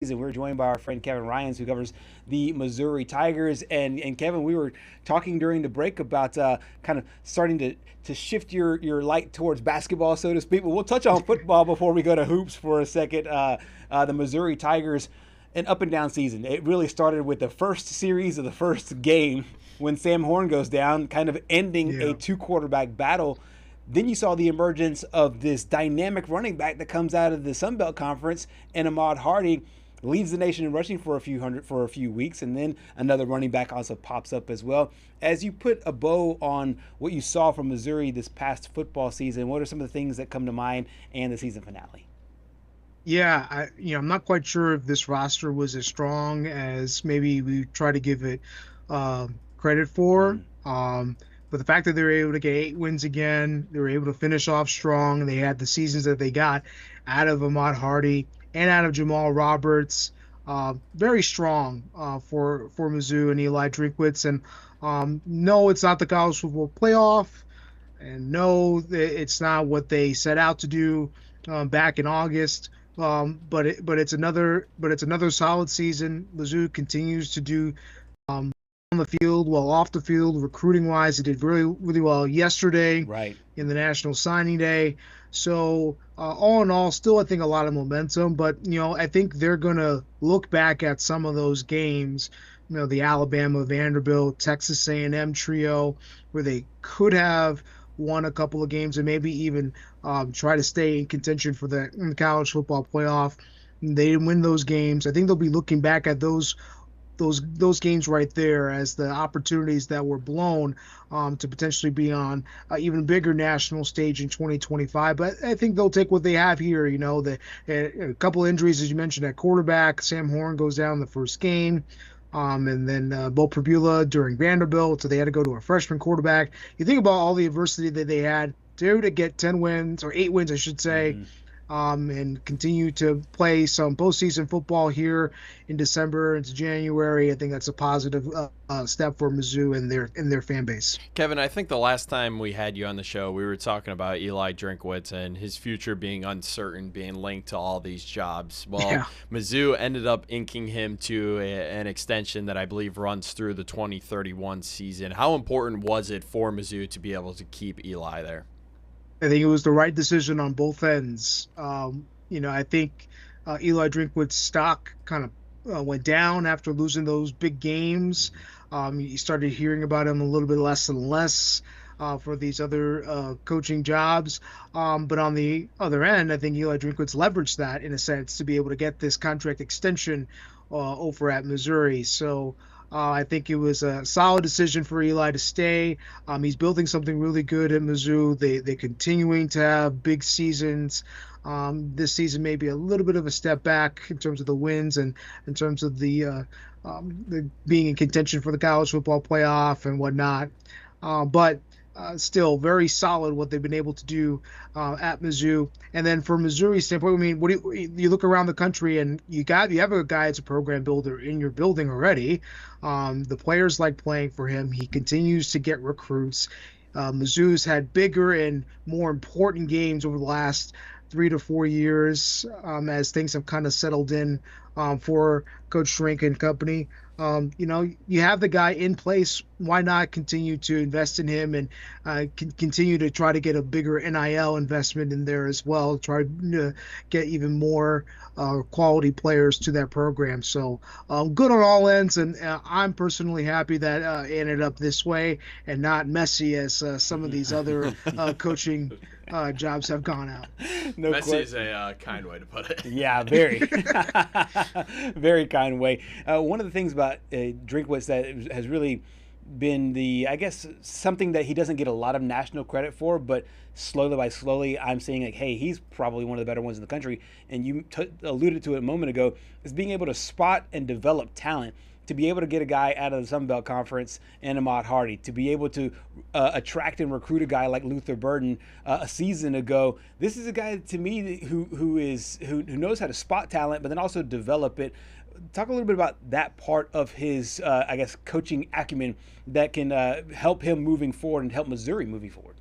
and we're joined by our friend Kevin Ryans, who covers the Missouri Tigers. And Kevin, we were talking during the break about kind of starting to shift your light towards basketball, so to speak. But we'll touch on football before we go to hoops for a second. The Missouri Tigers, an up and down season. It really started with the first series of the first game when Sam Horn goes down, kind of ending a two quarterback battle. Then you saw the emergence of this dynamic running back that comes out of the Sun Belt Conference, and Ahmad Hardy leads the nation in rushing for a few weeks, and then another running back also pops up as well. As you put a bow on what you saw from Missouri this past football season, what are some of the things that come to mind and the season finale? Yeah, I'm not quite sure if this roster was as strong as maybe we try to give it credit for. Mm, But the fact that they were able to get 8 wins again, they were able to finish off strong. They had the seasons that they got out of Ahmad Hardy and out of Jamal Roberts. Very strong for Mizzou and Eli Drinkwitz. And no, it's not the college football playoff, and no, it's not what they set out to do back in August. But it's another solid season. Mizzou continues to do on the field, well off the field, recruiting wise. It did really, really well yesterday right. in the National Signing Day. So all in all, still I think a lot of momentum. But I think they're gonna look back at some of those games. The Alabama, Vanderbilt, Texas A&M trio, where they could have won a couple of games and maybe even try to stay in contention for the college football playoff. They didn't win those games. I think they'll be looking back at those games right there as the opportunities that were blown to potentially be on even bigger national stage in 2025. But I think they'll take what they have here. A couple injuries, as you mentioned, at quarterback. Sam Horn goes down in the first game. And then Bo Prabula during Vanderbilt, so they had to go to a freshman quarterback. You think about all the adversity that they had to get 10 wins, or 8 wins, I should say, Mm-hmm. And continue to play some postseason football here in December into January. I think that's a positive step for Mizzou and their fan base. Kevin, I think the last time we had you on the show, we were talking about Eli Drinkwitz and his future being uncertain, being linked to all these jobs. Well, Yeah. Mizzou ended up inking him to an extension that I believe runs through the 2031 season. How important was it for Mizzou to be able to keep Eli there? I think it was the right decision on both ends. I think Eli Drinkwood's stock kind of went down after losing those big games. You started hearing about him a little bit less and less for these other coaching jobs. But on the other end, I think Eli Drinkwood's leveraged that in a sense to be able to get this contract extension over at Missouri. So I think it was a solid decision for Eli to stay. He's building something really good at Mizzou. They're continuing to have big seasons. This season may be a little bit of a step back in terms of the wins and in terms of the being in contention for the college football playoff and whatnot. But still very solid what they've been able to do at Mizzou. And then for Missouri's standpoint, I mean, you look around the country and you have a guy that's a program builder in your building already. The players like playing for him. He continues to get recruits. Mizzou's had bigger and more important games over the last 3 to 4 years as things have kind of settled in for Coach Drink and company. You have the guy in place. Why not continue to invest in him and continue to try to get a bigger NIL investment in there as well? Try to get even more quality players to that program. So good on all ends, and I'm personally happy that it ended up this way and not messy as some of these other coaching jobs have gone out. No Messy question. is a kind way to put it. Yeah, very, very kind way. One of the things about Drinkwitz that has really been I guess, something that he doesn't get a lot of national credit for, but slowly by slowly, I'm saying like, hey, he's probably one of the better ones in the country. And you alluded to it a moment ago, is being able to spot and develop talent. To be able to get a guy out of the Sun Belt Conference and Ahmad Hardy, to be able to attract and recruit a guy like Luther Burden a season ago. This is a guy to me who knows how to spot talent, but then also develop it. Talk a little bit about that part of his, I guess, coaching acumen that can help him moving forward and help Missouri moving forward.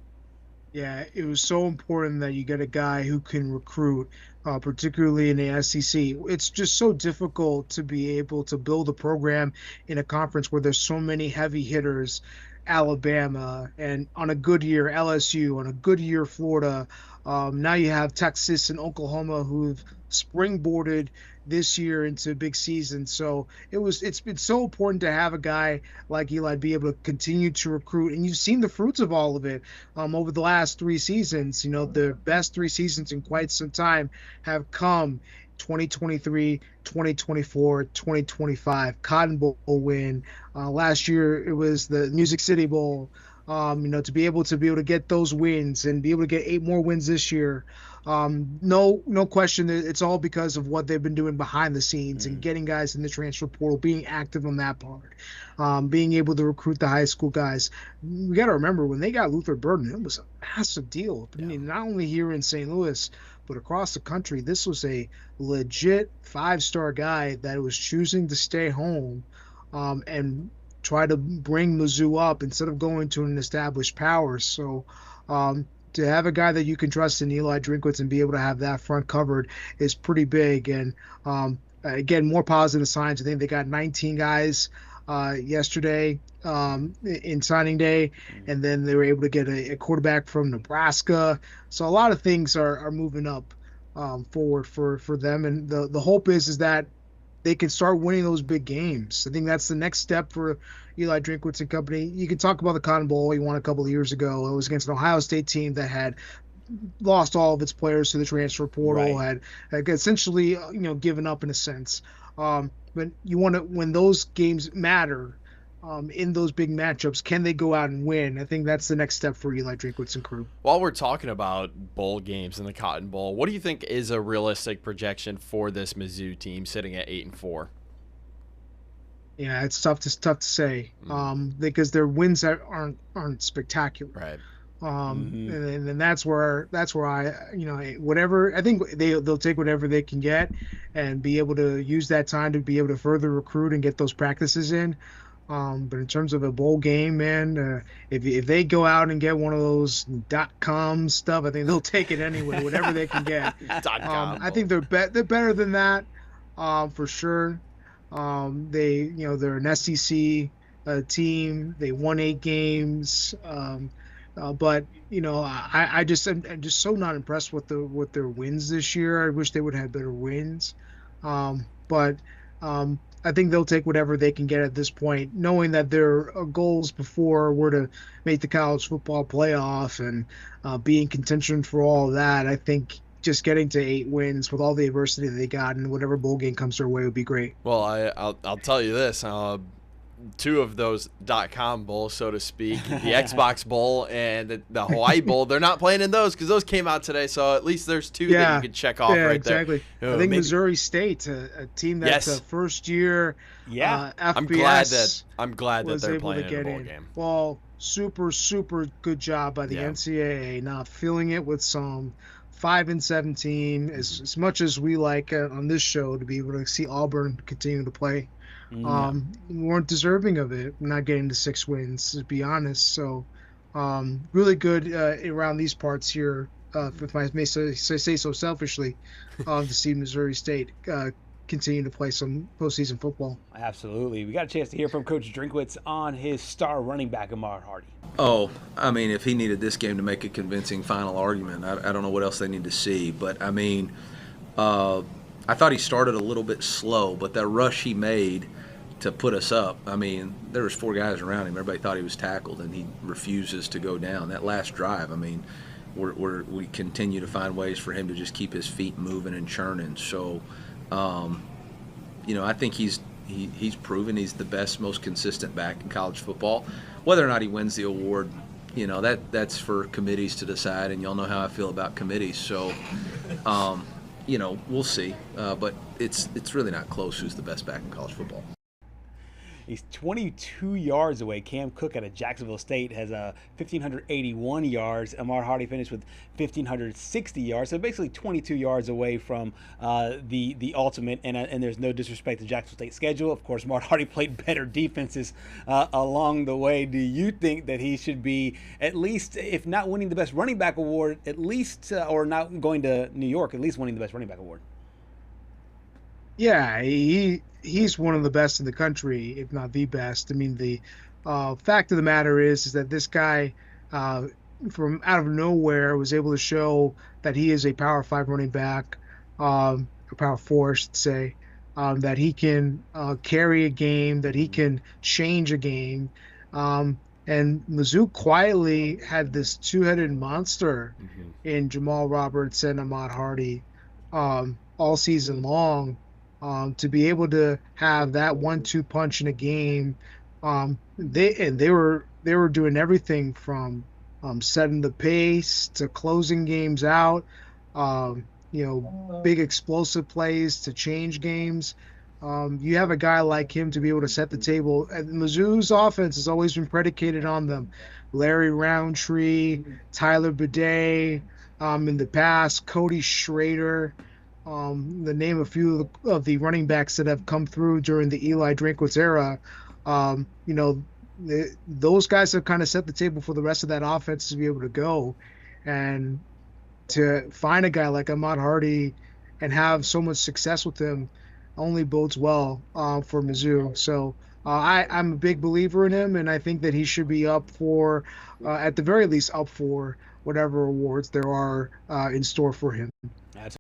Yeah, it was so important that you get a guy who can recruit, particularly in the SEC. It's just so difficult to be able to build a program in a conference where there's so many heavy hitters, Alabama, and on a good year, LSU, on a good year, Florida. Now you have Texas and Oklahoma who've springboarded this year into big season. So it's been so important to have a guy like Eli be able to continue to recruit, and you've seen the fruits of all of it over the last 3 seasons. The best 3 seasons in quite some time have come 2023, 2024, 2025. Cotton Bowl win. Last year it was the Music City Bowl. To be able to get those wins and be able to get 8 more wins this year. No question. It's all because of what they've been doing behind the scenes and getting guys in the transfer portal, being active on that part, being able to recruit the high school guys. We got to remember when they got Luther Burden, it was a massive deal. I mean, not only here in St. Louis, but across the country. This was a legit 5-star guy that was choosing to stay home and try to bring Mizzou up instead of going to an established power. So to have a guy that you can trust in Eli Drinkwitz and be able to have that front covered is pretty big. And again, more positive signs. I think they got 19 guys yesterday in signing day, and then they were able to get a quarterback from Nebraska. So a lot of things are moving up forward for them. And the hope is that they can start winning those big games. I think that's the next step for Eli Drinkwitz and company. You can talk about the Cotton Bowl he won a couple of years ago. It was against an Ohio State team that had lost all of its players to the transfer portal, had essentially given up in a sense. But you want to, when those games matter, in those big matchups, can they go out and win? I think that's the next step for Eli Drinkwitz and crew. While we're talking about bowl games and the Cotton Bowl, what do you think is a realistic projection for this Mizzou team sitting at 8-4? Yeah, it's tough to say because their wins aren't spectacular. Right. And that's where I whatever, I think they'll take whatever they can get and be able to use that time to be able to further recruit and get those practices in. But in terms of a bowl game, man, if they go out and get one of those .com stuff, I think they'll take it anyway, whatever they can get. I think they're better than that, for sure. They're an SEC team. They won 8 games. But I'm just so not impressed with their wins this year. I wish they would have better wins. But I think they'll take whatever they can get at this point, knowing that their goals before were to make the college football playoff and be in contention for all of that. I think just getting to 8 wins with all the adversity that they got and whatever bowl game comes their way would be great. Well, I'll tell you this. 2 of those .com bowls, so to speak, the Xbox Bowl and the Hawaii Bowl, they're not playing in those because those came out today. So at least there's 2 that you can check off right exactly. there. I think Missouri State, a team that's a first-year FBS. I'm glad that they're playing in a bowl game. Well, super good job by the NCAA, not filling it with some 5-17. As much as we like on this show to be able to see Auburn continue to play. We weren't deserving of it, not getting to 6 wins, to be honest. So really good around these parts here, if I may say so selfishly, to see Missouri State continue to play some postseason football. Absolutely. We got a chance to hear from Coach Drinkwitz on his star running back, Ahmad Hardy. Oh, I mean, if he needed this game to make a convincing final argument, I don't know what else they need to see. But, I mean, I thought he started a little bit slow, but that rush he made to put us up, I mean, there was 4 guys around him. Everybody thought he was tackled, and he refuses to go down. That last drive, I mean, we continue to find ways for him to just keep his feet moving and churning. So, I think he's proven he's the best, most consistent back in college football. Whether or not he wins the award, that's for committees to decide, and y'all know how I feel about committees. So, we'll see. But it's really not close who's the best back in college football. He's 22 yards away. Cam Cook out of Jacksonville State has 1,581 yards. Ahmad Hardy finished with 1,560 yards. So basically 22 yards away from the ultimate. And there's no disrespect to Jacksonville State's schedule. Of course, Ahmad Hardy played better defenses along the way. Do you think that he should be at least, if not winning the best running back award, at least, or not going to New York, at least winning the best running back award? Yeah, he's one of the best in the country, if not the best. I mean, the fact of the matter is that this guy, from out of nowhere, was able to show that he is a Power 5 running back, a Power 4, I should say, that he can carry a game, that he can change a game. And Mizzou quietly had this two-headed monster in Jamal Roberts and Ahmad Hardy all season long. To be able to have that 1-2 punch in a game, they were doing everything from setting the pace to closing games out, big explosive plays to change games. You have a guy like him to be able to set the table. And Mizzou's offense has always been predicated on them. Larry Roundtree, Tyler Bidet, in the past, Cody Schrader. The name a few of the running backs that have come through during the Eli Drinkwitz era. Those guys have kind of set the table for the rest of that offense to be able to go. And to find a guy like Ahmad Hardy and have so much success with him only bodes well for Mizzou. So I'm a big believer in him, and I think that he should be up for, at the very least, up for whatever awards there are in store for him.